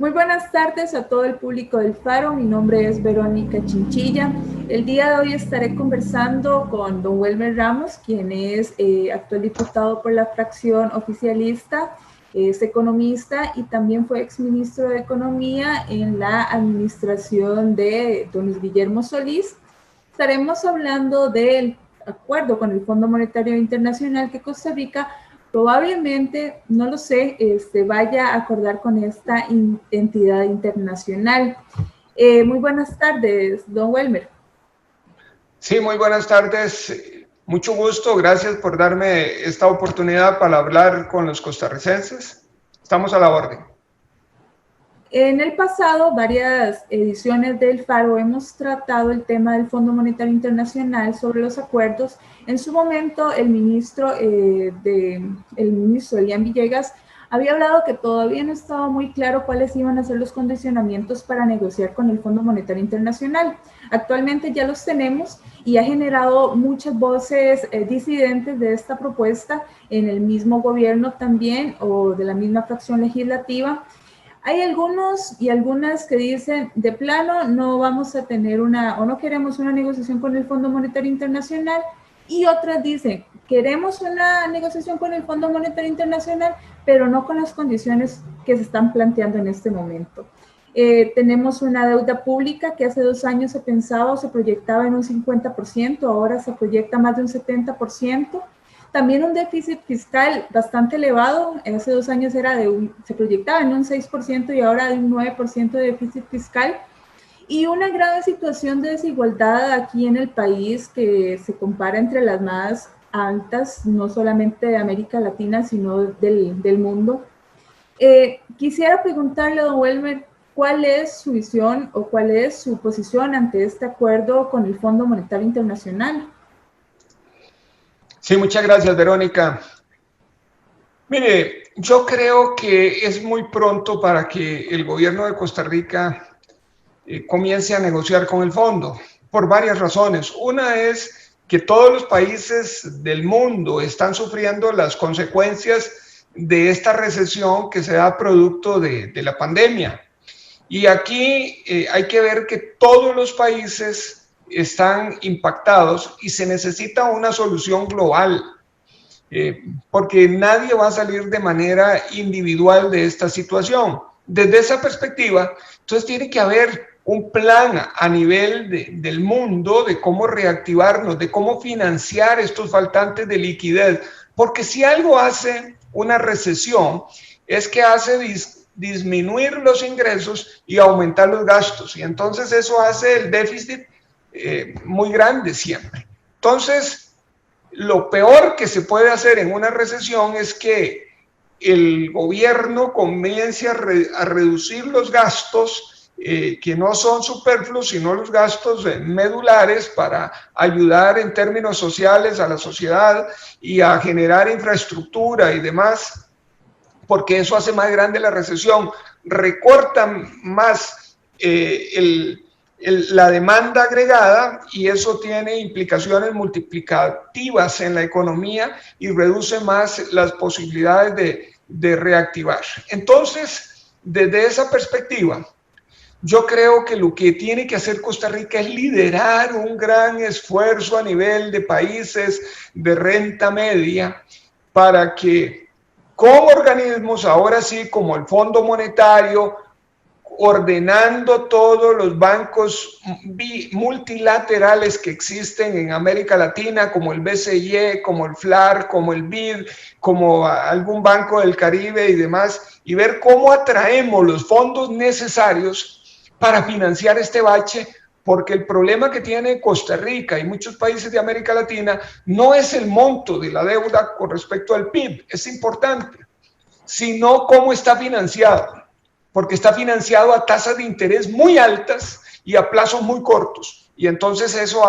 Muy buenas tardes a todo el público del Faro. Mi nombre es Verónica Chinchilla. El día de hoy estaré conversando con don Welmer Ramos, quien es actual diputado por la fracción oficialista, es economista y también fue exministro de Economía en la administración de don Luis Guillermo Solís. Estaremos hablando del acuerdo con el Fondo Monetario Internacional que Costa Rica probablemente, no lo sé, vaya a acordar con esta entidad internacional. Muy buenas tardes, don Welmer. Sí, muy buenas tardes. Mucho gusto. Gracias por darme esta oportunidad para hablar con los costarricenses. Estamos a la orden. En el pasado, varias ediciones del Faro hemos tratado el tema del Fondo Monetario Internacional sobre los acuerdos. En su momento, el ministro Elian Villegas había hablado que todavía no estaba muy claro cuáles iban a ser los condicionamientos para negociar con el Fondo Monetario Internacional. Actualmente ya los tenemos y ha generado muchas voces disidentes de esta propuesta en el mismo gobierno también o de la misma fracción legislativa. Hay algunos y algunas que dicen, de plano, no vamos a tener o no queremos una negociación con el Fondo Monetario Internacional, y otras dicen, queremos una negociación con el Fondo Monetario Internacional, pero no con las condiciones que se están planteando en este momento. Tenemos una deuda pública que hace 2 años se pensaba o se proyectaba en un 50%, ahora se proyecta más de un 70%. También un déficit fiscal bastante elevado, hace 2 años se proyectaba en un 6% y ahora hay un 9% de déficit fiscal. Y una grave situación de desigualdad aquí en el país que se compara entre las más altas, no solamente de América Latina, sino del mundo. Quisiera preguntarle a don Welmer, ¿cuál es su visión o cuál es su posición ante este acuerdo con el Fondo Monetario Internacional? Sí, muchas gracias, Verónica. Mire, yo creo que es muy pronto para que el gobierno de Costa Rica comience a negociar con el fondo, por varias razones. Una es que todos los países del mundo están sufriendo las consecuencias de esta recesión que se da producto de la pandemia. Y aquí hay que ver que todos los países están impactados y se necesita una solución global, porque nadie va a salir de manera individual de esta situación. Desde esa perspectiva, entonces tiene que haber un plan a nivel del mundo de cómo reactivarnos, de cómo financiar estos faltantes de liquidez, porque si algo hace una recesión es que hace disminuir los ingresos y aumentar los gastos, y entonces eso hace el déficit muy grande siempre. Entonces, lo peor que se puede hacer en una recesión es que el gobierno comience a reducir los gastos que no son superfluos, sino los gastos medulares para ayudar en términos sociales a la sociedad y a generar infraestructura y demás, porque eso hace más grande la recesión, recortan más la demanda agregada y eso tiene implicaciones multiplicativas en la economía y reduce más las posibilidades de reactivar. Entonces, desde esa perspectiva, yo creo que lo que tiene que hacer Costa Rica es liderar un gran esfuerzo a nivel de países de renta media para que como organismos, ahora sí, como el Fondo Monetario, ordenando todos los bancos multilaterales que existen en América Latina, como el BCE, como el FLAR, como el BID, como algún banco del Caribe y demás, y ver cómo atraemos los fondos necesarios para financiar este bache, porque el problema que tiene Costa Rica y muchos países de América Latina no es el monto de la deuda con respecto al PIB, es importante, sino cómo está financiado, porque está financiado a tasas de interés muy altas y a plazos muy cortos, y entonces eso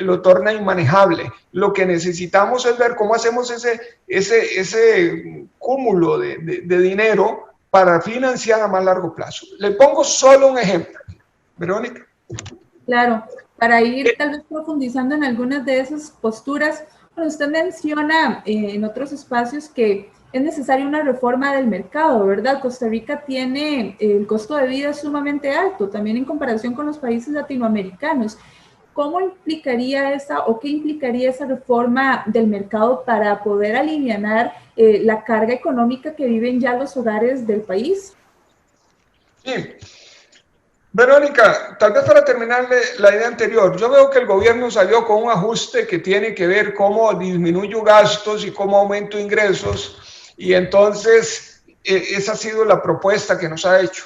lo torna inmanejable. Lo que necesitamos es ver cómo hacemos ese cúmulo de dinero para financiar a más largo plazo. Le pongo solo un ejemplo, Verónica. Claro, para ir tal vez profundizando en algunas de esas posturas, bueno, usted menciona en otros espacios que es necesaria una reforma del mercado, ¿verdad? Costa Rica tiene el costo de vida sumamente alto, también en comparación con los países latinoamericanos. ¿Cómo implicaría esa o qué implicaría esa reforma del mercado para poder alivianar la carga económica que viven ya los hogares del país? Sí. Verónica, tal vez para terminarle la idea anterior, yo veo que el gobierno salió con un ajuste que tiene que ver cómo disminuyo gastos y cómo aumento ingresos, y entonces esa ha sido la propuesta que nos ha hecho.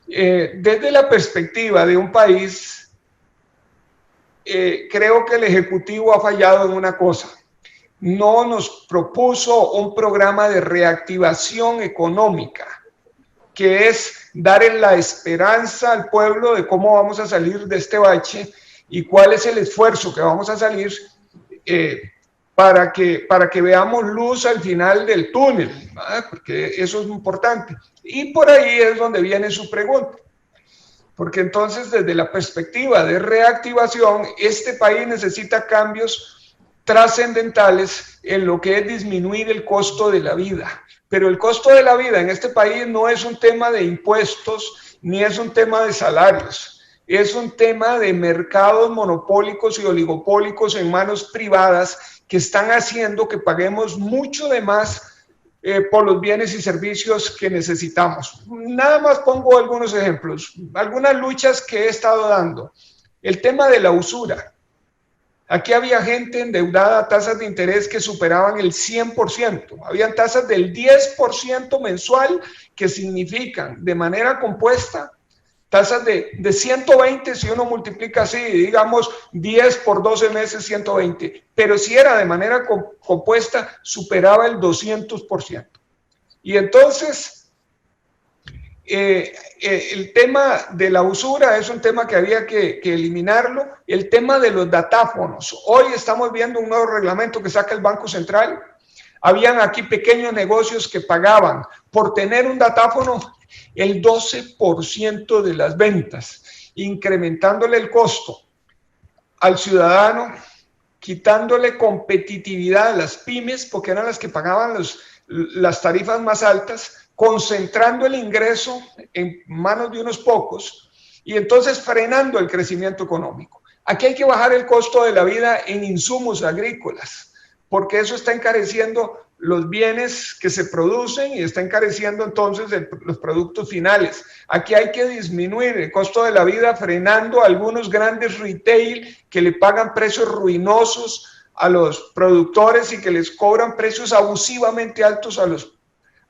Desde la perspectiva de un país, creo que el Ejecutivo ha fallado en una cosa. No nos propuso un programa de reactivación económica, que es dar la esperanza al pueblo de cómo vamos a salir de este bache y cuál es el esfuerzo que vamos a salir para que veamos luz al final del túnel, ¿verdad? Porque eso es importante. Y por ahí es donde viene su pregunta. Porque entonces, desde la perspectiva de reactivación, este país necesita cambios trascendentales en lo que es disminuir el costo de la vida. Pero el costo de la vida en este país no es un tema de impuestos, ni es un tema de salarios. Es un tema de mercados monopólicos y oligopólicos en manos privadas que están haciendo que paguemos mucho de más por los bienes y servicios que necesitamos. Nada más pongo algunos ejemplos, algunas luchas que he estado dando. El tema de la usura. Aquí había gente endeudada a tasas de interés que superaban el 100%. Habían tasas del 10% mensual que significan de manera compuesta tasas de 120 si uno multiplica así, digamos 10 por 12 meses, 120. Pero si era de manera compuesta, superaba el 200%. Y entonces, el tema de la usura es un tema que había que eliminarlo. El tema de los datáfonos. Hoy estamos viendo un nuevo reglamento que saca el Banco Central. Habían aquí pequeños negocios que pagaban por tener un datáfono el 12% de las ventas, incrementándole el costo al ciudadano, quitándole competitividad a las pymes, porque eran las que pagaban las tarifas más altas, concentrando el ingreso en manos de unos pocos y entonces frenando el crecimiento económico. Aquí hay que bajar el costo de la vida en insumos agrícolas, porque eso está encareciendo los bienes que se producen y está encareciendo entonces los productos finales. Aquí hay que disminuir el costo de la vida frenando a algunos grandes retail que le pagan precios ruinosos a los productores y que les cobran precios abusivamente altos a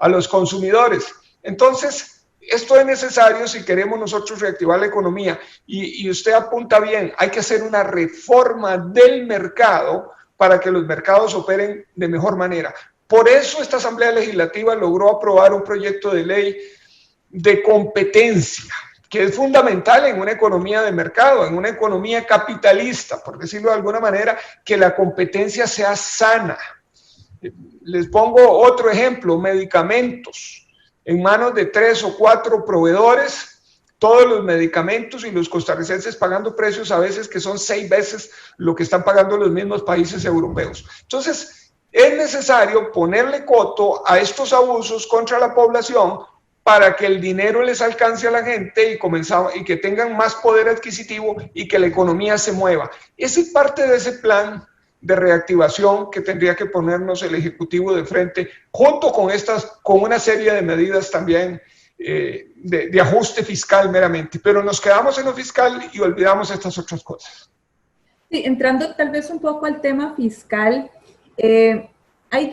los consumidores. Entonces, esto es necesario si queremos nosotros reactivar la economía. Y usted apunta bien, hay que hacer una reforma del mercado para que los mercados operen de mejor manera. Por eso esta Asamblea Legislativa logró aprobar un proyecto de ley de competencia, que es fundamental en una economía de mercado, en una economía capitalista, por decirlo de alguna manera, que la competencia sea sana. Les pongo otro ejemplo, medicamentos. En manos de 3 o 4 proveedores, todos los medicamentos y los costarricenses pagando precios a veces que son 6 veces lo que están pagando los mismos países europeos. Entonces, es necesario ponerle coto a estos abusos contra la población para que el dinero les alcance a la gente y que tengan más poder adquisitivo y que la economía se mueva. Esa es parte de ese plan de reactivación que tendría que ponernos el Ejecutivo de frente, junto con una serie de medidas también de ajuste fiscal meramente. Pero nos quedamos en lo fiscal y olvidamos estas otras cosas. Sí, entrando tal vez un poco al tema fiscal, hay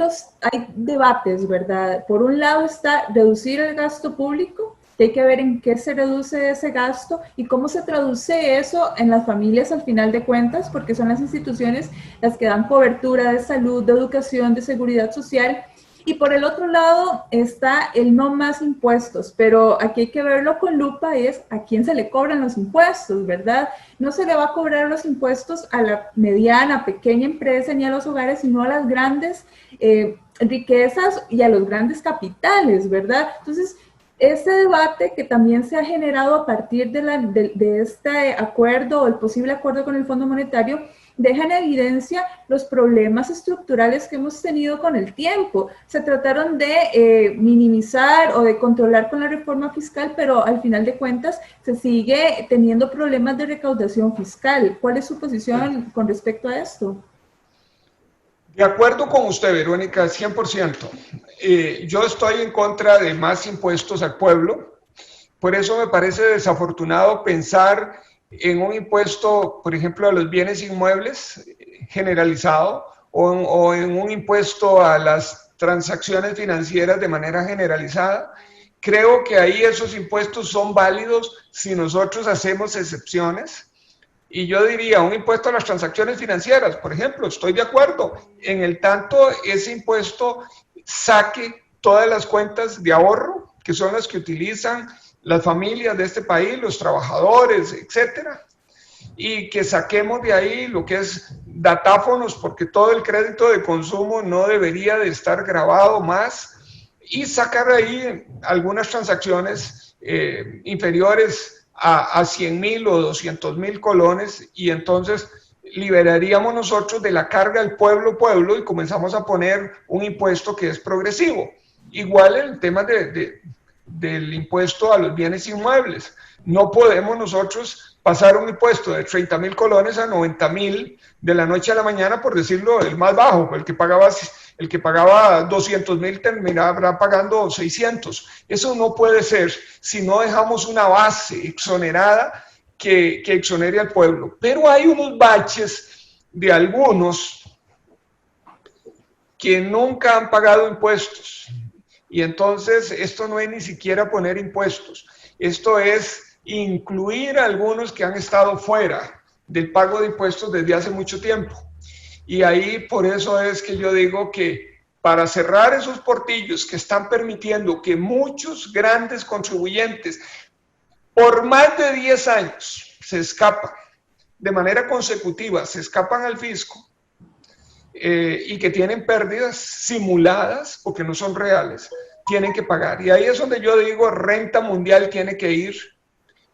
debates, ¿verdad? Por un lado está reducir el gasto público, que hay que ver en qué se reduce ese gasto y cómo se traduce eso en las familias al final de cuentas, porque son las instituciones las que dan cobertura de salud, de educación, de seguridad social. Y por el otro lado está el no más impuestos, pero aquí hay que verlo con lupa, es a quién se le cobran los impuestos, ¿verdad? No se le va a cobrar los impuestos a la mediana, pequeña empresa ni a los hogares, sino a las grandes riquezas y a los grandes capitales, ¿verdad? Entonces, Este debate que también se ha generado a partir de este acuerdo o el posible acuerdo con el Fondo Monetario deja en evidencia los problemas estructurales que hemos tenido con el tiempo. Se trataron de minimizar o de controlar con la reforma fiscal, pero al final de cuentas se sigue teniendo problemas de recaudación fiscal. ¿Cuál es su posición con respecto a esto? De acuerdo con usted, Verónica, 100%. Yo estoy en contra de más impuestos al pueblo. Por eso me parece desafortunado pensar en un impuesto, por ejemplo, a los bienes inmuebles generalizado o en un impuesto a las transacciones financieras de manera generalizada. Creo que ahí esos impuestos son válidos si nosotros hacemos excepciones. Y yo diría, un impuesto a las transacciones financieras, por ejemplo, estoy de acuerdo, en el tanto ese impuesto saque todas las cuentas de ahorro, que son las que utilizan las familias de este país, los trabajadores, etcétera, y que saquemos de ahí lo que es datáfonos, porque todo el crédito de consumo no debería de estar grabado más, y sacar ahí algunas transacciones inferiores a 100.000 o 200.000 colones, y entonces liberaríamos nosotros de la carga al pueblo y comenzamos a poner un impuesto que es progresivo. Igual en el tema del impuesto a los bienes inmuebles. No podemos nosotros pasar un impuesto de 30.000 colones a 90.000 de la noche a la mañana, por decirlo, el más bajo, el que pagaba 200.000 terminará pagando 600. Eso no puede ser si no dejamos una base exonerada que exonere al pueblo. Pero hay unos baches de algunos que nunca han pagado impuestos. Y entonces esto no es ni siquiera poner impuestos. Esto es incluir a algunos que han estado fuera del pago de impuestos desde hace mucho tiempo. Y ahí por eso es que yo digo que para cerrar esos portillos que están permitiendo que muchos grandes contribuyentes por más de 10 años se escapan, de manera consecutiva, se escapan al fisco y que tienen pérdidas simuladas porque no son reales, tienen que pagar. Y ahí es donde yo digo, renta mundial tiene que ir,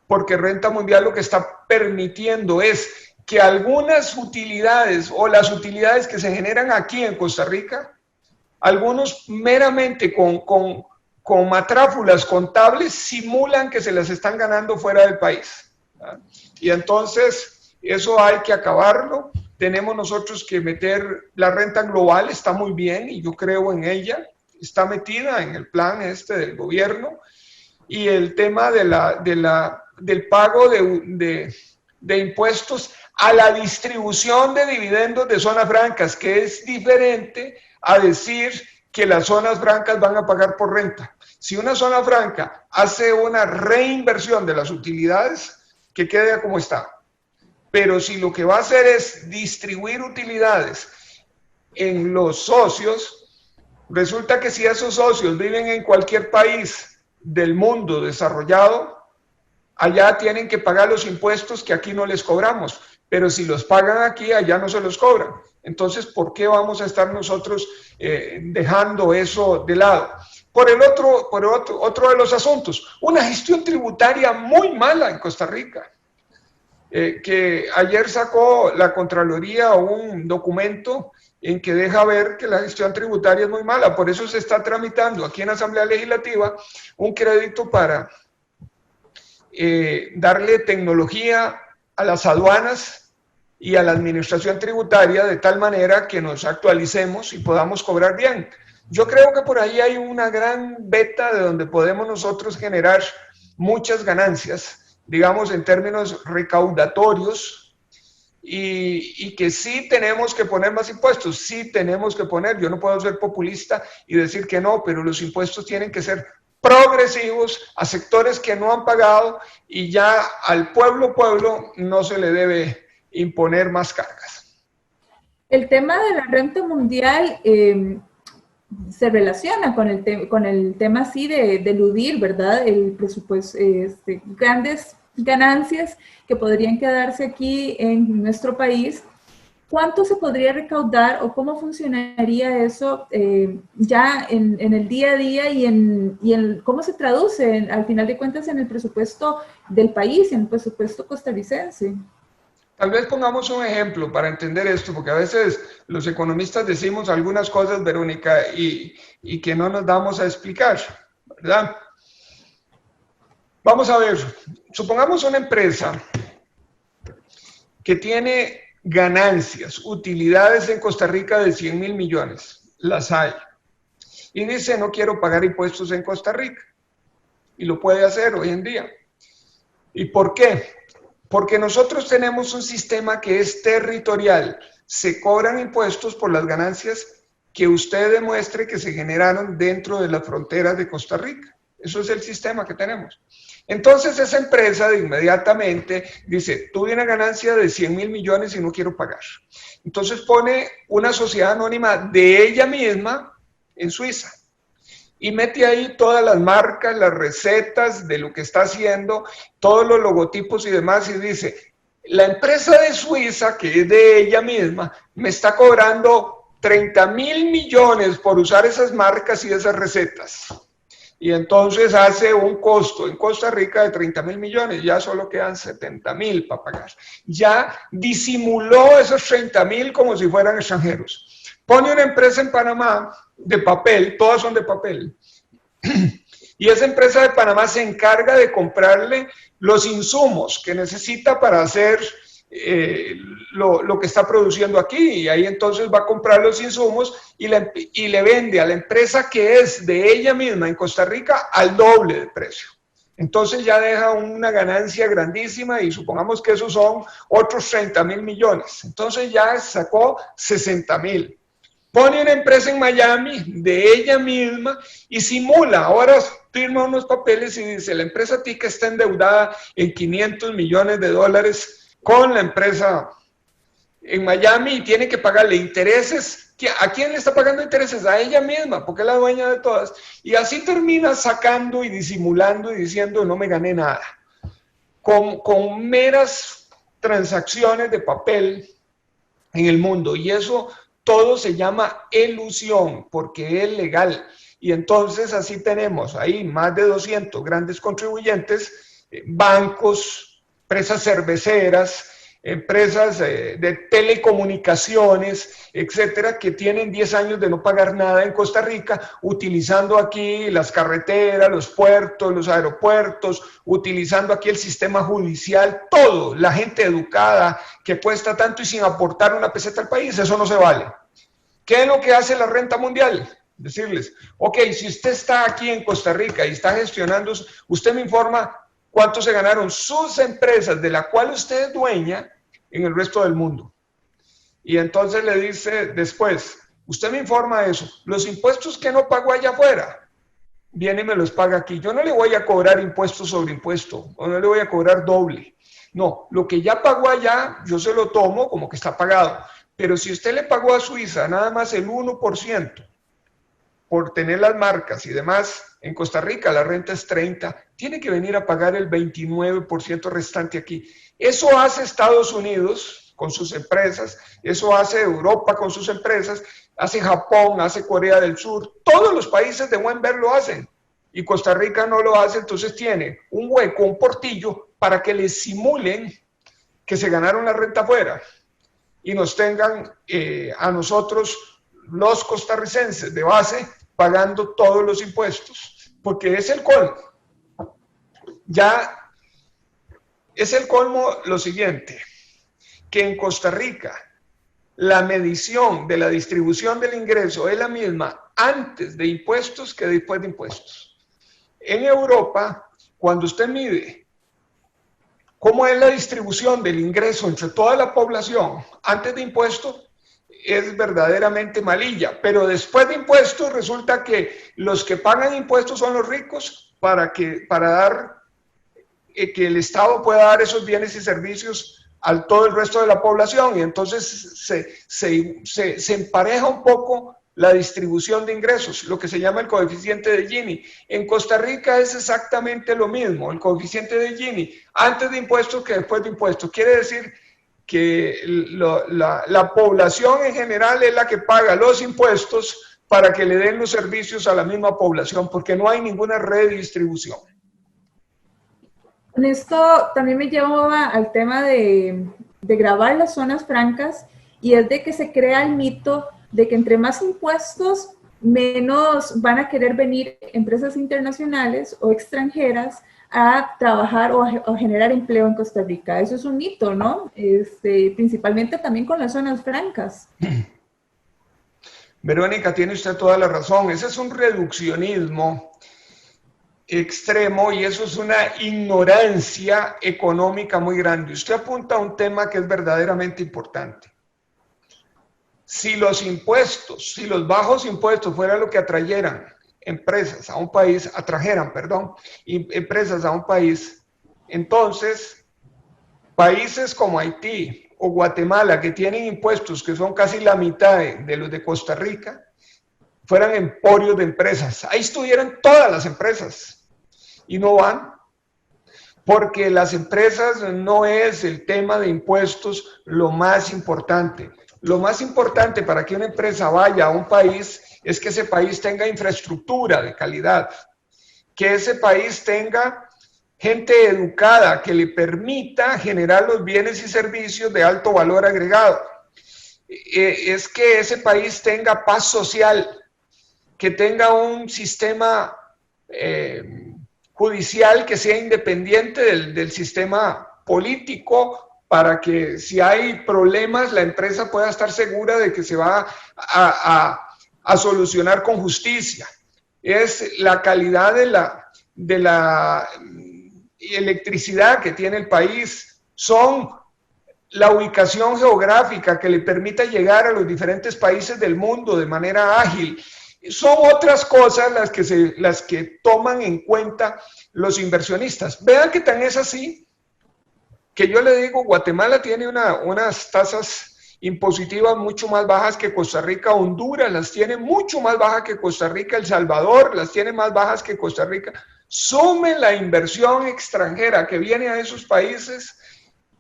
porque renta mundial lo que está permitiendo es que algunas utilidades o las utilidades que se generan aquí en Costa Rica, algunos meramente con matráfulas contables simulan que se las están ganando fuera del país. ¿Verdad? Y entonces eso hay que acabarlo. Tenemos nosotros que meter la renta global, está muy bien y yo creo en ella, está metida en el plan del gobierno, y el tema del pago de impuestos a la distribución de dividendos de zonas francas, que es diferente a decir que las zonas francas van a pagar por renta. Si una zona franca hace una reinversión de las utilidades, que quede como está. Pero si lo que va a hacer es distribuir utilidades en los socios, resulta que si esos socios viven en cualquier país del mundo desarrollado, allá tienen que pagar los impuestos que aquí no les cobramos, pero si los pagan aquí, allá no se los cobran. Entonces, ¿por qué vamos a estar nosotros dejando eso de lado? Por otro de los asuntos, una gestión tributaria muy mala en Costa Rica. Que ayer sacó la Contraloría un documento en que deja ver que la gestión tributaria es muy mala. Por eso se está tramitando aquí en la Asamblea Legislativa un crédito para darle tecnología a las aduanas y a la administración tributaria de tal manera que nos actualicemos y podamos cobrar bien. Yo creo que por ahí hay una gran beta de donde podemos nosotros generar muchas ganancias, digamos, en términos recaudatorios, y que sí tenemos que poner más impuestos, sí tenemos que poner, yo no puedo ser populista y decir que no, pero los impuestos tienen que ser progresivos a sectores que no han pagado, y ya al pueblo no se le debe imponer más cargas. El tema de la renta mundial se relaciona con el tema así de eludir, ¿verdad? El presupuesto, grandes ganancias que podrían quedarse aquí en nuestro país ¿Cuánto se podría recaudar o cómo funcionaría eso ya en el día a día y cómo se traduce al final de cuentas en el presupuesto del país, en el presupuesto costarricense? Tal vez pongamos un ejemplo para entender esto, porque a veces los economistas decimos algunas cosas, Verónica, y que no nos damos a explicar, ¿verdad? Vamos a ver, supongamos una empresa que tiene ganancias, utilidades en Costa Rica de 100.000 millones, las hay, y dice no quiero pagar impuestos en Costa Rica, y lo puede hacer hoy en día. ¿Y por qué? Porque nosotros tenemos un sistema que es territorial, se cobran impuestos por las ganancias que usted demuestre que se generaron dentro de las fronteras de Costa Rica. Eso es el sistema que tenemos. Entonces esa empresa de inmediatamente dice, tuve una ganancia de 100.000 millones y no quiero pagar. Entonces pone una sociedad anónima de ella misma en Suiza y mete ahí todas las marcas, las recetas de lo que está haciendo, todos los logotipos y demás, y dice, la empresa de Suiza, que es de ella misma, me está cobrando 30.000 millones por usar esas marcas y esas recetas. Y entonces hace un costo en Costa Rica de 30.000 millones, ya solo quedan 70.000 para pagar. Ya disimuló esos 30.000 como si fueran extranjeros. Pone una empresa en Panamá de papel, todas son de papel, y esa empresa de Panamá se encarga de comprarle los insumos que necesita para hacer lo que está produciendo aquí, y ahí entonces va a comprar los insumos y le vende a la empresa que es de ella misma en Costa Rica al doble de precio. Entonces ya deja una ganancia grandísima y supongamos que esos son otros 30.000 millones. Entonces ya sacó 60.000. Pone una empresa en Miami de ella misma y simula, ahora firma unos papeles y dice, la empresa TICA está endeudada en 500 millones de dólares con la empresa en Miami y tiene que pagarle intereses. ¿A quién le está pagando intereses? A ella misma, porque es la dueña de todas. Y así termina sacando y disimulando y diciendo, no me gané nada. Con meras transacciones de papel en el mundo. Y eso todo se llama elusión, porque es legal. Y entonces así tenemos ahí más de 200 grandes contribuyentes, bancos, empresas cerveceras, empresas de telecomunicaciones, etcétera, que tienen 10 años de no pagar nada en Costa Rica, utilizando aquí las carreteras, los puertos, los aeropuertos, utilizando aquí el sistema judicial, todo, la gente educada que cuesta tanto y sin aportar una peseta al país, eso no se vale. ¿Qué es lo que hace la renta mundial? Decirles, ok, si usted está aquí en Costa Rica y está gestionando, usted me informa cuánto se ganaron sus empresas de la cual usted es dueña en el resto del mundo. Y entonces le dice después, usted me informa eso, los impuestos que no pagó allá afuera, viene y me los paga aquí. Yo no le voy a cobrar impuesto sobre impuesto, o no le voy a cobrar doble. No, lo que ya pagó allá, yo se lo tomo como que está pagado. Pero si usted le pagó a Suiza nada más el 1% por tener las marcas y demás, en Costa Rica la renta es 30%, tiene que venir a pagar el 29% restante aquí. Eso hace Estados Unidos con sus empresas, eso hace Europa con sus empresas, hace Japón, hace Corea del Sur, todos los países de buen ver lo hacen. Y Costa Rica no lo hace, entonces tiene un hueco, un portillo, para que les simulen que se ganaron la renta afuera y nos tengan a nosotros, los costarricenses de base, pagando todos los impuestos, porque es el colmo. Ya es el colmo lo siguiente, que en Costa Rica la medición de la distribución del ingreso es la misma antes de impuestos que después de impuestos. En Europa, cuando usted mide cómo es la distribución del ingreso entre toda la población antes de impuestos, es verdaderamente malilla, pero después de impuestos resulta que los que pagan impuestos son los ricos para dar que el Estado pueda dar esos bienes y servicios a todo el resto de la población, y entonces se empareja un poco la distribución de ingresos, lo que se llama el coeficiente de Gini. En Costa Rica es exactamente lo mismo, el coeficiente de Gini, antes de impuestos que después de impuestos. Quiere decir que la población en general es la que paga los impuestos para que le den los servicios a la misma población, porque no hay ninguna redistribución. Con esto también me lleva al tema de grabar las zonas francas, y es de que se crea el mito de que entre más impuestos, menos van a querer venir empresas internacionales o extranjeras a trabajar o a generar empleo en Costa Rica. Eso es un mito, ¿no? Principalmente también con las zonas francas. Verónica, tiene usted toda la razón. Ese es un reduccionismo extremo y eso es una ignorancia económica muy grande. Usted apunta a un tema que es verdaderamente importante. Si los impuestos, si los bajos impuestos fueran lo que atrajeran empresas a un país, empresas a un país, entonces países como Haití o Guatemala, que tienen impuestos que son casi la mitad de los de Costa Rica, fueran emporios de empresas. Ahí estuvieran todas las empresas y no van, porque las empresas no es el tema de impuestos lo más importante. Lo más importante para que una empresa vaya a un país es que ese país tenga infraestructura de calidad, que ese país tenga gente educada que le permita generar los bienes y servicios de alto valor agregado. Es que ese país tenga paz social, que tenga un sistema judicial que sea independiente del sistema político, para que si hay problemas la empresa pueda estar segura de que se va a solucionar con justicia. Es la calidad de la electricidad que tiene el país, son la ubicación geográfica que le permita llegar a los diferentes países del mundo de manera ágil. Son otras cosas las que toman en cuenta los inversionistas. Vean que tan es así que yo le digo, Guatemala tiene unas tasas impositivas mucho más bajas que Costa Rica, Honduras las tiene mucho más bajas que Costa Rica, El Salvador las tiene más bajas que Costa Rica. Sume la inversión extranjera que viene a esos países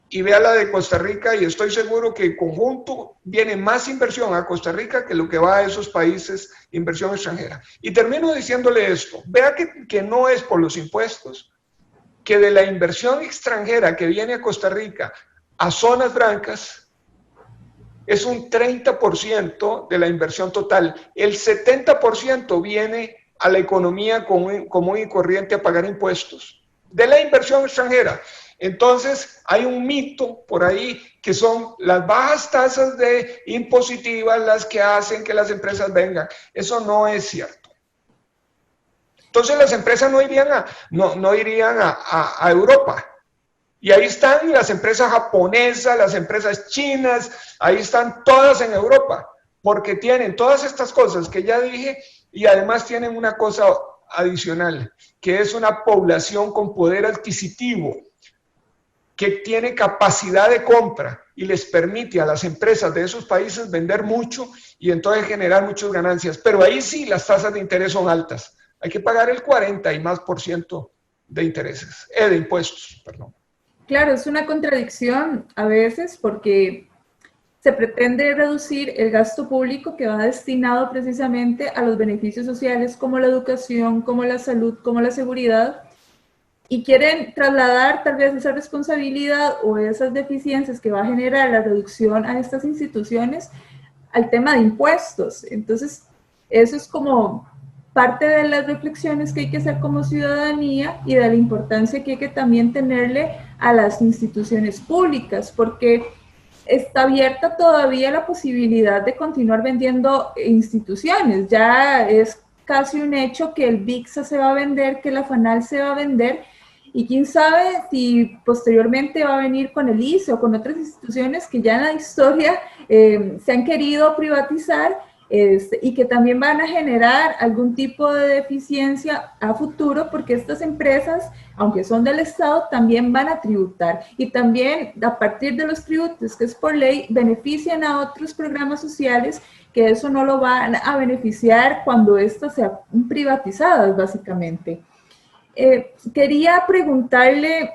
y vea la de Costa Rica, y estoy seguro que en conjunto viene más inversión a Costa Rica que lo que va a esos países, inversión extranjera. Y termino diciéndole esto, vea que no es por los impuestos, que de la inversión extranjera que viene a Costa Rica a zonas francas, es un 30% de la inversión total. El 70% viene a la economía común y corriente a pagar impuestos de la inversión extranjera. Entonces, hay un mito por ahí que son las bajas tasas de impositivas las que hacen que las empresas vengan. Eso no es cierto. Entonces, las empresas no irían a Europa. Y ahí están las empresas japonesas, las empresas chinas, ahí están todas en Europa, porque tienen todas estas cosas que ya dije y además tienen una cosa adicional, que es una población con poder adquisitivo, que tiene capacidad de compra y les permite a las empresas de esos países vender mucho y entonces generar muchas ganancias. Pero ahí sí las tasas de interés son altas. Hay que pagar el 40% y más de intereses, de impuestos, perdón. Claro, es una contradicción a veces porque se pretende reducir el gasto público que va destinado precisamente a los beneficios sociales como la educación, como la salud, como la seguridad, y quieren trasladar tal vez esa responsabilidad o esas deficiencias que va a generar la reducción a estas instituciones al tema de impuestos. Entonces, eso es como parte de las reflexiones que hay que hacer como ciudadanía y de la importancia que hay que también tenerle a las instituciones públicas, porque está abierta todavía la posibilidad de continuar vendiendo instituciones. Ya es casi un hecho que el VIXA se va a vender, que la FANAL se va a vender, y quién sabe si posteriormente va a venir con el ICE o con otras instituciones que ya en la historia se han querido privatizar, y que también van a generar algún tipo de deficiencia a futuro, porque estas empresas, aunque son del Estado, también van a tributar, y también a partir de los tributos, que es por ley, benefician a otros programas sociales que eso no lo van a beneficiar cuando estas sean privatizadas, básicamente. Quería preguntarle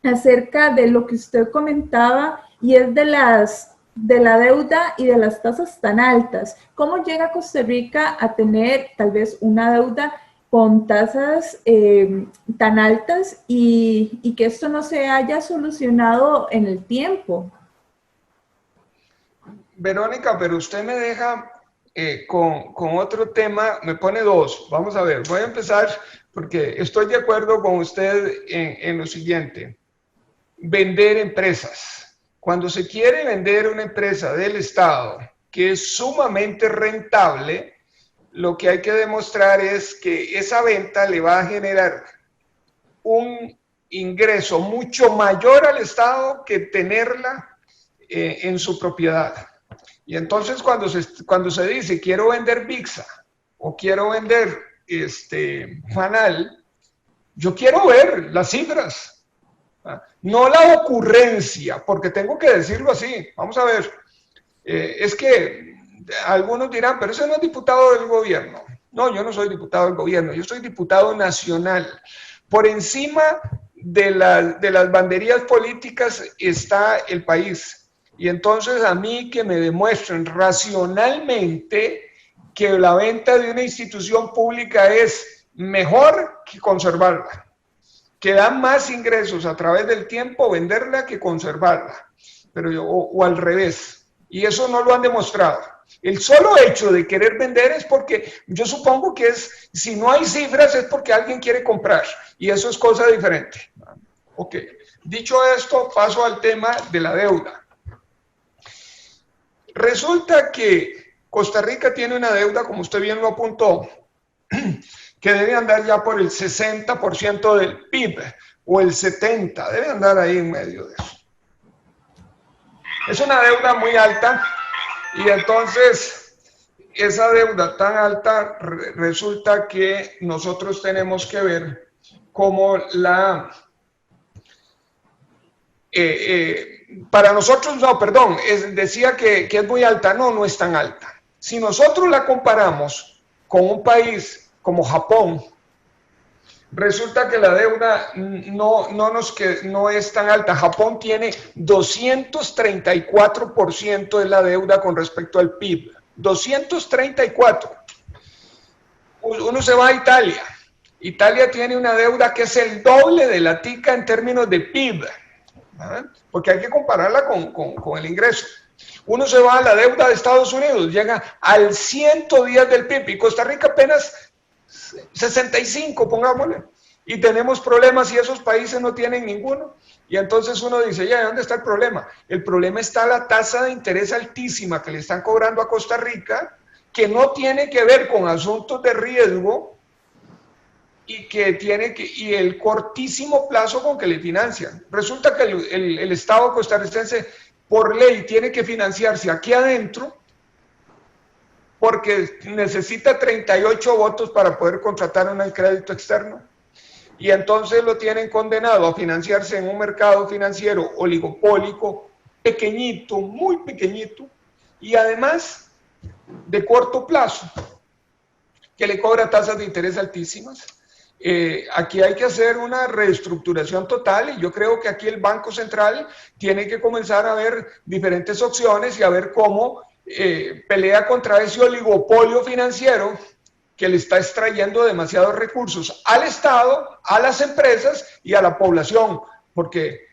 acerca de lo que usted comentaba y es de la deuda y de las tasas tan altas. ¿Cómo llega Costa Rica a tener tal vez una deuda con tasas tan altas y que esto no se haya solucionado en el tiempo? Verónica, pero usted me deja con otro tema, me pone dos. Vamos a ver, voy a empezar porque estoy de acuerdo con usted en lo siguiente. Vender empresas. Cuando se quiere vender una empresa del Estado que es sumamente rentable, lo que hay que demostrar es que esa venta le va a generar un ingreso mucho mayor al Estado que tenerla en su propiedad. Y entonces cuando se dice quiero vender VIXA o quiero vender Fanal, yo quiero ver las cifras, no la ocurrencia, porque tengo que decirlo así. Vamos a ver, es que algunos dirán, pero ese no es diputado del gobierno. No, yo no soy diputado del gobierno, yo soy diputado nacional. Por encima de las banderías políticas está el país. Y entonces a mí que me demuestren racionalmente que la venta de una institución pública es mejor que conservarla, que da más ingresos a través del tiempo venderla que conservarla, pero o al revés. Y eso no lo han demostrado. El solo hecho de querer vender es porque yo supongo que es, si no hay cifras es porque alguien quiere comprar y eso es cosa diferente. Ok, dicho esto, paso al tema de la deuda. Resulta que Costa Rica tiene una deuda, como usted bien lo apuntó, que debe andar ya por el 60% del PIB o el 70%, debe andar ahí en medio de eso. Es una deuda muy alta y entonces esa deuda tan alta resulta que nosotros tenemos que ver cómo la... para nosotros, no, perdón, decía que es muy alta, no es tan alta. Si nosotros la comparamos con un país como Japón, resulta que la deuda no es tan alta. Japón tiene 234% de la deuda con respecto al PIB. 234. Uno se va a Italia. Italia tiene una deuda que es el doble de la tica en términos de PIB, ¿verdad? Porque hay que compararla con el ingreso. Uno se va a la deuda de Estados Unidos, llega al 110 del PIB y Costa Rica apenas 65, pongámosle, y tenemos problemas y esos países no tienen ninguno. Y entonces uno dice, ya, ¿dónde está el problema? El problema está la tasa de interés altísima que le están cobrando a Costa Rica, que no tiene que ver con asuntos de riesgo y el cortísimo plazo con que le financian. Resulta que el Estado costarricense por ley tiene que financiarse aquí adentro porque necesita 38 votos para poder contratar un crédito externo. Y entonces lo tienen condenado a financiarse en un mercado financiero oligopólico, pequeñito, muy pequeñito, y además de corto plazo, que le cobra tasas de interés altísimas. Aquí hay que hacer una reestructuración total y yo creo que aquí el Banco Central tiene que comenzar a ver diferentes opciones y a ver cómo pelea contra ese oligopolio financiero que le está extrayendo demasiados recursos al Estado, a las empresas y a la población, porque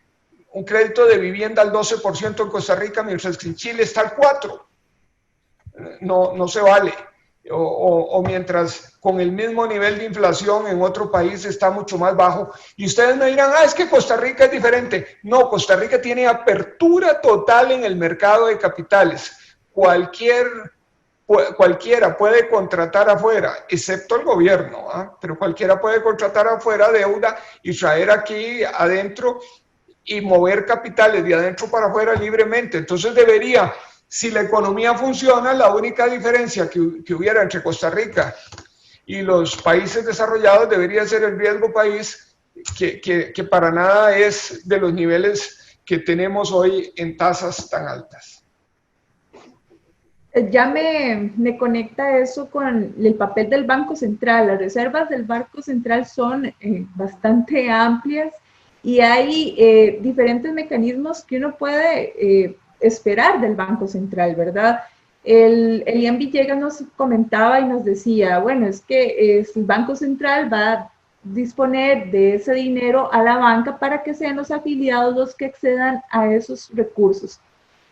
un crédito de vivienda al 12% en Costa Rica, mientras que en Chile está al 4%. No se vale. O mientras con el mismo nivel de inflación en otro país está mucho más bajo. Y ustedes me dirán, es que Costa Rica es diferente. No, Costa Rica tiene apertura total en el mercado de capitales. Cualquiera puede contratar afuera, excepto el gobierno, pero cualquiera puede contratar afuera deuda y traer aquí adentro y mover capitales de adentro para afuera libremente. Entonces debería... Si la economía funciona, la única diferencia que hubiera entre Costa Rica y los países desarrollados debería ser el riesgo país, que para nada es de los niveles que tenemos hoy en tasas tan altas. Ya me conecta eso con el papel del Banco Central. Las reservas del Banco Central son bastante amplias y hay diferentes mecanismos que uno puede esperar del Banco Central, ¿verdad? Elian Villegas nos comentaba y nos decía, bueno, es que el Banco Central va a disponer de ese dinero a la banca para que sean los afiliados los que accedan a esos recursos.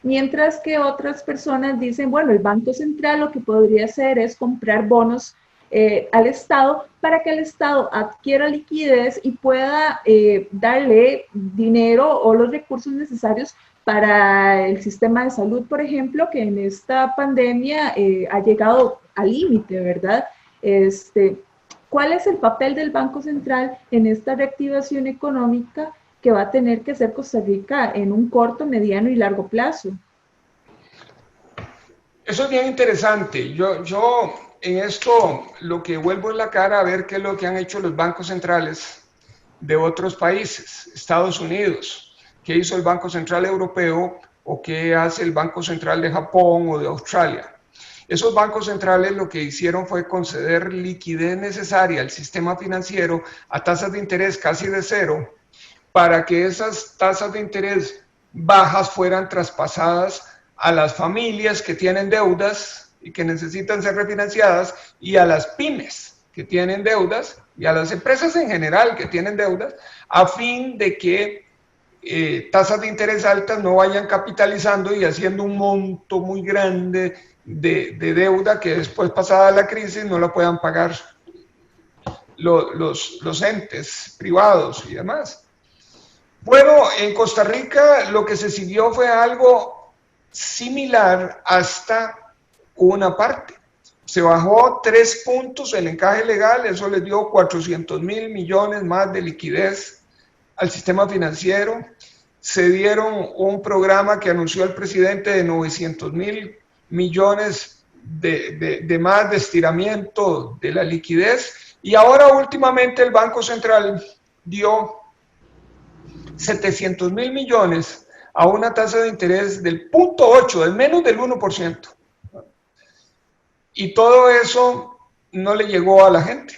Mientras que otras personas dicen, bueno, el Banco Central lo que podría hacer es comprar bonos al Estado para que el Estado adquiera liquidez y pueda darle dinero o los recursos necesarios para el sistema de salud, por ejemplo, que en esta pandemia ha llegado al límite, ¿verdad? ¿Cuál es el papel del Banco Central en esta reactivación económica que va a tener que hacer Costa Rica en un corto, mediano y largo plazo? Eso es bien interesante. Yo en esto lo que vuelvo es la cara a ver qué es lo que han hecho los bancos centrales de otros países, Estados Unidos, qué hizo el Banco Central Europeo o qué hace el Banco Central de Japón o de Australia. Esos bancos centrales lo que hicieron fue conceder liquidez necesaria al sistema financiero a tasas de interés casi de cero para que esas tasas de interés bajas fueran traspasadas a las familias que tienen deudas y que necesitan ser refinanciadas y a las pymes que tienen deudas y a las empresas en general que tienen deudas, a fin de que tasas de interés altas no vayan capitalizando y haciendo un monto muy grande de deuda que después, pasada la crisis, no la puedan pagar los entes privados y demás. Bueno, en Costa Rica lo que se siguió fue algo similar hasta una parte. Se bajó 3 puntos el encaje legal, eso les dio 400.000 millones más de liquidez al sistema financiero. Se dieron un programa que anunció el presidente de 900.000 millones de más de estiramiento de la liquidez. Y ahora últimamente el Banco Central dio 700.000 millones a una tasa de interés del 0.8, del menos del 1%. Y todo eso no le llegó a la gente.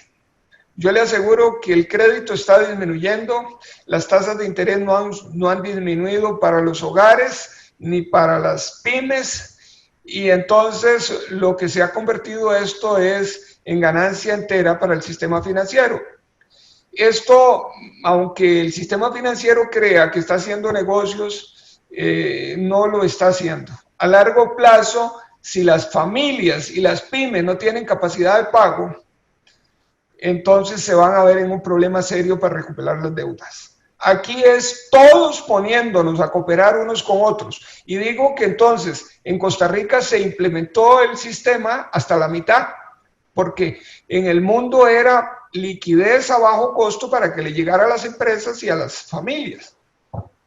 Yo le aseguro que el crédito está disminuyendo, las tasas de interés no han disminuido para los hogares ni para las pymes, y entonces lo que se ha convertido esto es en ganancia entera para el sistema financiero. Esto, aunque el sistema financiero crea que está haciendo negocios, no lo está haciendo. A largo plazo, si las familias y las pymes no tienen capacidad de pago, entonces se van a ver en un problema serio para recuperar las deudas. Aquí es todos poniéndonos a cooperar unos con otros. Y digo que entonces en Costa Rica se implementó el sistema hasta la mitad, porque en el mundo era liquidez a bajo costo para que le llegara a las empresas y a las familias.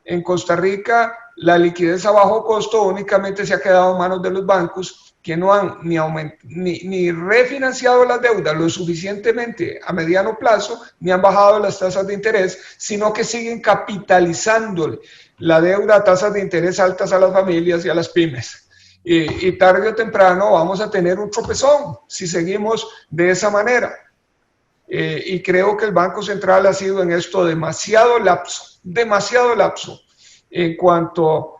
En Costa Rica la liquidez a bajo costo únicamente se ha quedado en manos de los bancos, que no han ni refinanciado las deudas lo suficientemente a mediano plazo, ni han bajado las tasas de interés, sino que siguen capitalizando la deuda a tasas de interés altas a las familias y a las pymes. Y tarde o temprano vamos a tener un tropezón si seguimos de esa manera. Y creo que el Banco Central ha sido en esto demasiado lapso en cuanto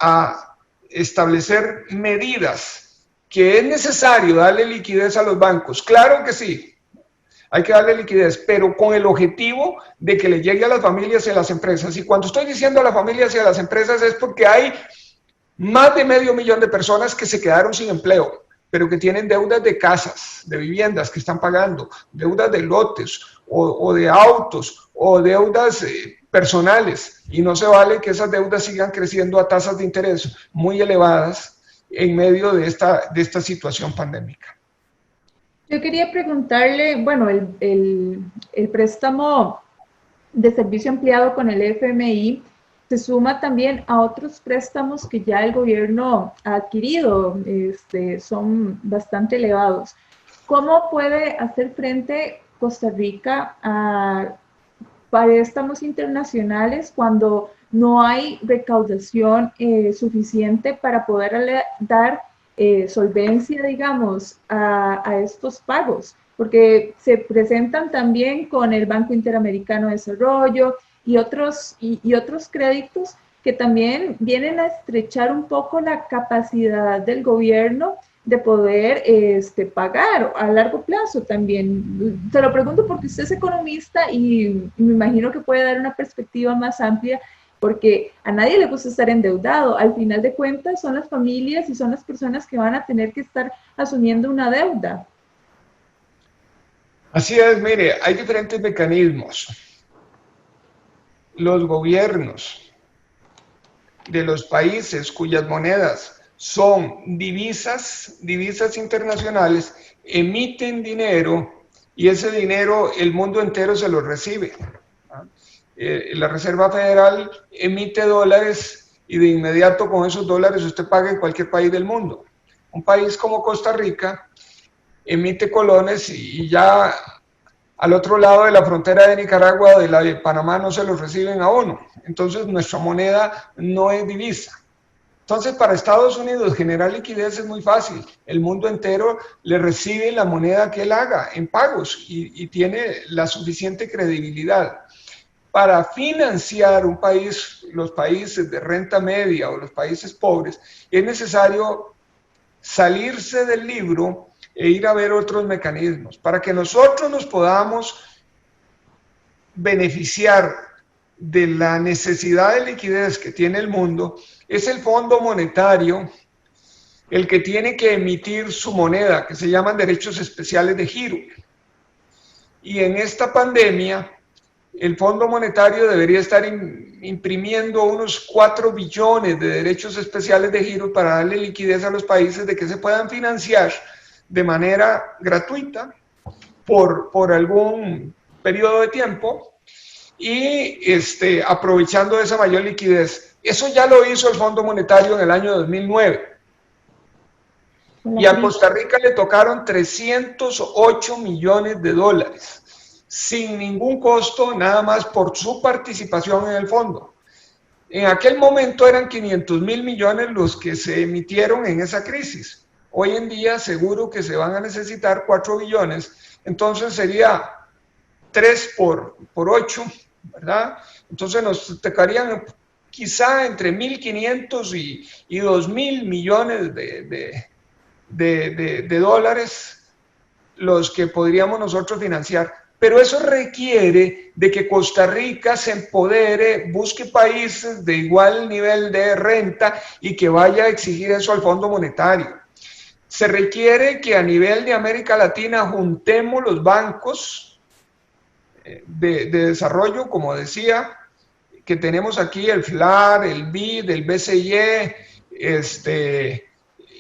a establecer medidas que es necesario darle liquidez a los bancos. Claro que sí, hay que darle liquidez, pero con el objetivo de que le llegue a las familias y a las empresas. Y cuando estoy diciendo a las familias y a las empresas es porque hay más de 500.000 de personas que se quedaron sin empleo, pero que tienen deudas de casas, de viviendas que están pagando, deudas de lotes o de autos o deudas personales, y no se vale que esas deudas sigan creciendo a tasas de interés muy elevadas en medio de esta situación pandémica. Yo quería preguntarle, bueno, el préstamo de servicio ampliado con el FMI se suma también a otros préstamos que ya el gobierno ha adquirido, son bastante elevados. ¿Cómo puede hacer frente Costa Rica a préstamos internacionales cuando no hay recaudación suficiente para poder dar solvencia, digamos, a estos pagos? Porque se presentan también con el Banco Interamericano de Desarrollo y otros créditos que también vienen a estrechar un poco la capacidad del gobierno de poder pagar a largo plazo también. Se lo pregunto porque usted es economista y me imagino que puede dar una perspectiva más amplia, porque a nadie le gusta estar endeudado. Al final de cuentas son las familias y son las personas que van a tener que estar asumiendo una deuda. Así es, mire, hay diferentes mecanismos. Los gobiernos de los países cuyas monedas son divisas internacionales, emiten dinero y ese dinero el mundo entero se lo recibe. La Reserva Federal emite dólares y de inmediato con esos dólares usted paga en cualquier país del mundo. Un país como Costa Rica emite colones y ya al otro lado de la frontera de Nicaragua o de la de Panamá no se los reciben a uno. Entonces nuestra moneda no es divisa. Entonces para Estados Unidos generar liquidez es muy fácil. El mundo entero le recibe la moneda que él haga en pagos y tiene la suficiente credibilidad. Para financiar un país, los países de renta media o los países pobres, es necesario salirse del libro e ir a ver otros mecanismos. Para que nosotros nos podamos beneficiar de la necesidad de liquidez que tiene el mundo, es el Fondo Monetario el que tiene que emitir su moneda, que se llaman derechos especiales de giro. Y en esta pandemia, el Fondo Monetario debería estar imprimiendo unos 4 billones de derechos especiales de giro para darle liquidez a los países de que se puedan financiar de manera gratuita por algún periodo de tiempo y aprovechando esa mayor liquidez. Eso ya lo hizo el Fondo Monetario en el año 2009. Y a Costa Rica le tocaron 308 millones de dólares, sin ningún costo, nada más por su participación en el fondo. En aquel momento eran 500.000 millones los que se emitieron en esa crisis. Hoy en día seguro que se van a necesitar 4 billones, entonces sería 3 por 8, ¿verdad? Entonces nos tocarían quizá entre 1.500 y 2.000 millones de dólares los que podríamos nosotros financiar. Pero eso requiere de que Costa Rica se empodere, busque países de igual nivel de renta y que vaya a exigir eso al Fondo Monetario. Se requiere que a nivel de América Latina juntemos los bancos de desarrollo, como decía, que tenemos aquí el FLAR, el BID, el BCE,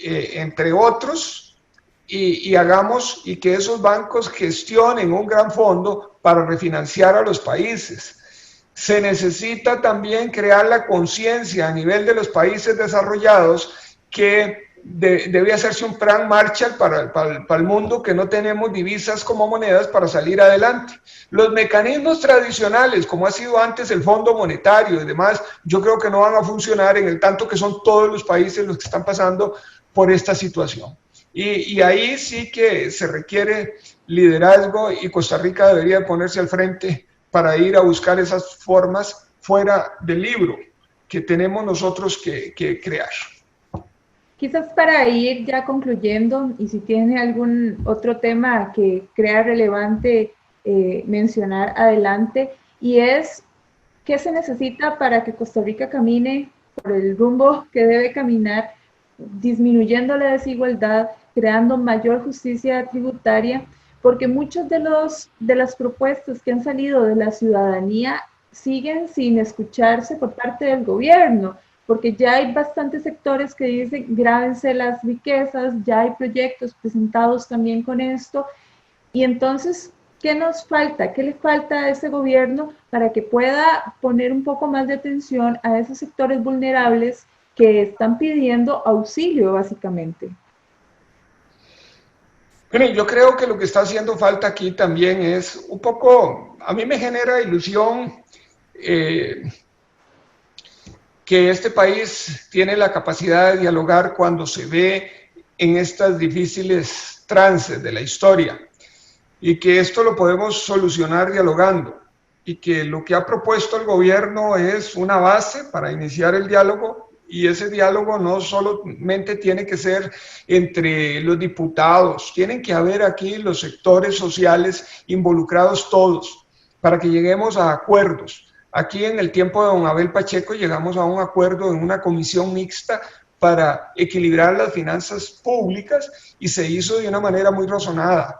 entre otros, y hagamos y que esos bancos gestionen un gran fondo para refinanciar a los países. Se necesita también crear la conciencia a nivel de los países desarrollados que debe hacerse un plan Marshall para el mundo, que no tenemos divisas como monedas para salir adelante. Los mecanismos tradicionales, como ha sido antes el Fondo Monetario y demás, yo creo que no van a funcionar en el tanto que son todos los países los que están pasando por esta situación. Y ahí sí que se requiere liderazgo y Costa Rica debería ponerse al frente para ir a buscar esas formas fuera del libro que tenemos nosotros que crear. Quizás para ir ya concluyendo, y si tiene algún otro tema que crea relevante mencionar adelante, y es qué se necesita para que Costa Rica camine por el rumbo que debe caminar, disminuyendo la desigualdad, creando mayor justicia tributaria, porque muchas de las propuestas que han salido de la ciudadanía siguen sin escucharse por parte del gobierno, porque ya hay bastantes sectores que dicen grábense las riquezas, ya hay proyectos presentados también con esto, y entonces, ¿qué nos falta? ¿Qué le falta a ese gobierno para que pueda poner un poco más de atención a esos sectores vulnerables que están pidiendo auxilio, básicamente? Bueno, yo creo que lo que está haciendo falta aquí también es un poco, a mí me genera ilusión que este país tiene la capacidad de dialogar cuando se ve en estas difíciles trances de la historia y que esto lo podemos solucionar dialogando. y que lo que ha propuesto el gobierno es una base para iniciar el diálogo, y ese diálogo no solamente tiene que ser entre los diputados, tienen que haber aquí los sectores sociales involucrados todos, para que lleguemos a acuerdos. Aquí en el tiempo de don Abel Pacheco llegamos a un acuerdo en una comisión mixta para equilibrar las finanzas públicas y se hizo de una manera muy razonada.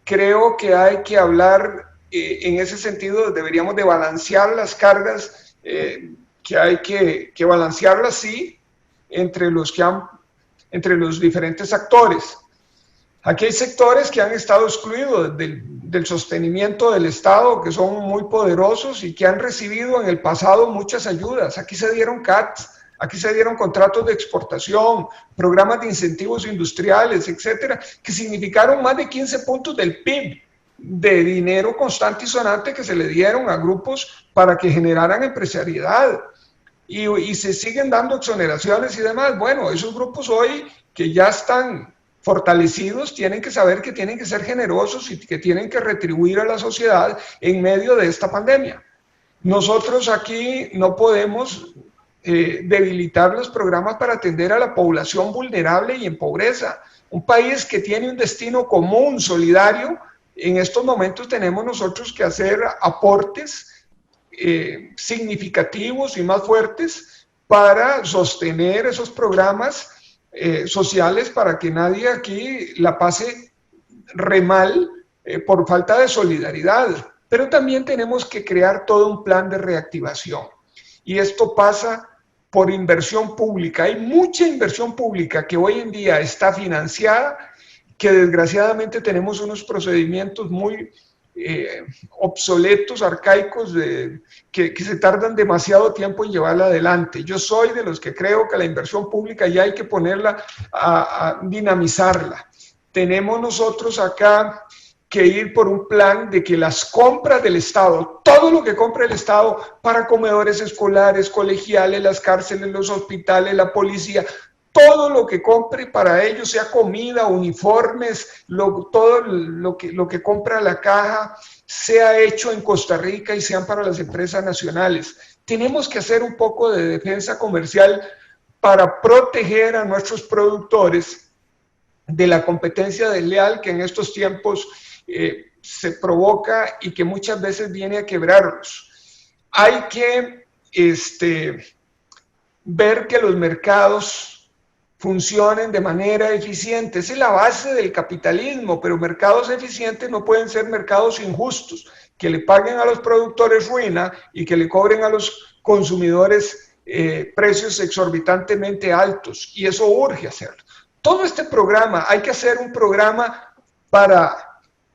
Creo que hay que hablar en ese sentido, deberíamos de balancear las cargas, que hay que balancearlas, sí, entre los diferentes actores. Aquí hay sectores que han estado excluidos del sostenimiento del Estado, que son muy poderosos y que han recibido en el pasado muchas ayudas. Aquí se dieron CATs, aquí se dieron contratos de exportación, programas de incentivos industriales, etcétera, que significaron más de 15 puntos del PIB de dinero constante y sonante que se le dieron a grupos para que generaran empresariedad. Y se siguen dando exoneraciones y demás. Bueno, esos grupos hoy que ya están fortalecidos tienen que saber que tienen que ser generosos y que tienen que retribuir a la sociedad en medio de esta pandemia. Nosotros aquí no podemos debilitar los programas para atender a la población vulnerable y en pobreza. Un país que tiene un destino común, solidario, en estos momentos tenemos nosotros que hacer aportes significativos y más fuertes para sostener esos programas sociales, para que nadie aquí la pase re mal por falta de solidaridad. Pero también tenemos que crear todo un plan de reactivación. Y esto pasa por inversión pública. Hay mucha inversión pública que hoy en día está financiada, que desgraciadamente tenemos unos procedimientos muy obsoletos, arcaicos, que se tardan demasiado tiempo en llevarla adelante. Yo soy de los que creo que la inversión pública ya hay que ponerla a dinamizarla. Tenemos nosotros acá que ir por un plan de que las compras del Estado, todo lo que compra el Estado para comedores escolares, colegiales, las cárceles, los hospitales, la policía, todo lo que compre para ellos, sea comida, uniformes, todo lo que compra la caja, sea hecho en Costa Rica y sean para las empresas nacionales. Tenemos que hacer un poco de defensa comercial para proteger a nuestros productores de la competencia desleal que en estos tiempos se provoca y que muchas veces viene a quebrarlos. Hay que ver que los mercados funcionen de manera eficiente. Esa es la base del capitalismo, pero mercados eficientes no pueden ser mercados injustos, que le paguen a los productores ruina y que le cobren a los consumidores precios exorbitantemente altos, y eso urge hacerlo. Todo este programa, hay que hacer un programa para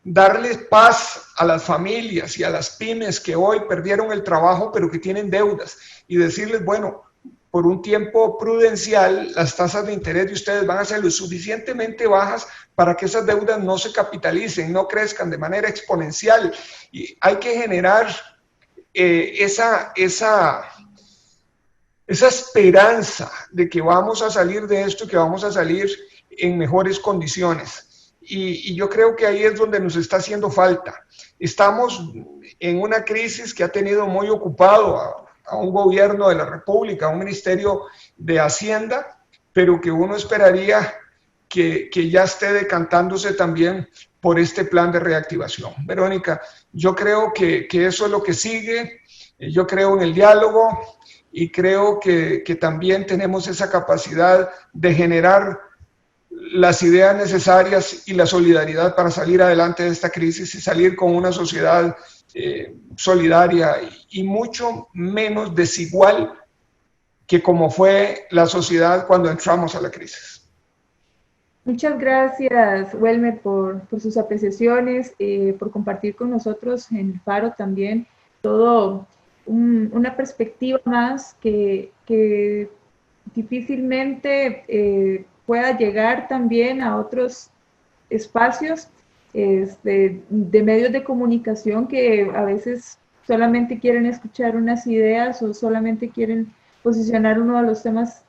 darles paz a las familias y a las pymes que hoy perdieron el trabajo pero que tienen deudas, y decirles, bueno, por un tiempo prudencial, las tasas de interés de ustedes van a ser lo suficientemente bajas para que esas deudas no se capitalicen, no crezcan de manera exponencial. Y hay que generar esa esperanza de que vamos a salir de esto, que vamos a salir en mejores condiciones. Y yo creo que ahí es donde nos está haciendo falta. Estamos en una crisis que ha tenido muy ocupado a un gobierno de la República, a un ministerio de Hacienda, pero que uno esperaría que ya esté decantándose también por este plan de reactivación. Verónica, yo creo que eso es lo que sigue. Yo creo en el diálogo y creo que también tenemos esa capacidad de generar las ideas necesarias y la solidaridad para salir adelante de esta crisis y salir con una sociedad solidaria y mucho menos desigual que como fue la sociedad cuando entramos a la crisis. Muchas gracias, Welmer, por sus apreciaciones, por compartir con nosotros en el Faro también todo una perspectiva más que difícilmente pueda llegar también a otros espacios de medios de comunicación que a veces solamente quieren escuchar unas ideas o solamente quieren posicionar uno de los temas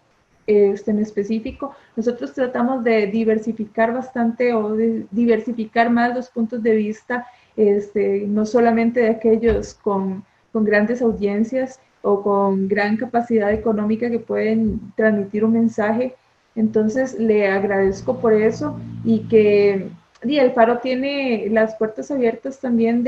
en específico. Nosotros tratamos de diversificar bastante o de diversificar más los puntos de vista no solamente de aquellos con grandes audiencias o con gran capacidad económica que pueden transmitir un mensaje. Entonces le agradezco por eso y que el Faro tiene las puertas abiertas también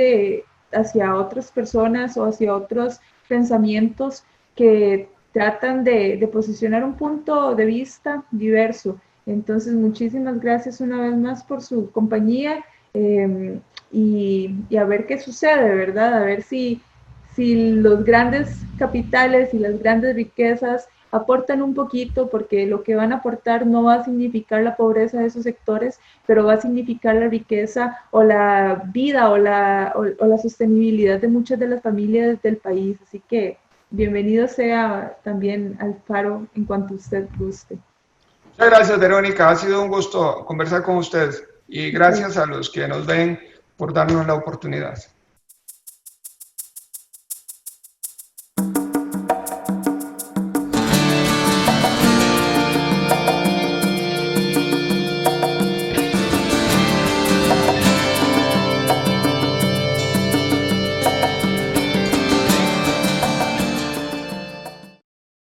hacia otras personas o hacia otros pensamientos que tratan de posicionar un punto de vista diverso. Entonces, muchísimas gracias una vez más por su compañía y a ver qué sucede, ¿verdad? A ver si los grandes capitales y las grandes riquezas aportan un poquito, porque lo que van a aportar no va a significar la pobreza de esos sectores, pero va a significar la riqueza o la vida o la sostenibilidad de muchas de las familias del país. Así que bienvenido sea también al Faro en cuanto usted guste. Muchas gracias, Verónica. Ha sido un gusto conversar con ustedes y gracias a los que nos ven por darnos la oportunidad.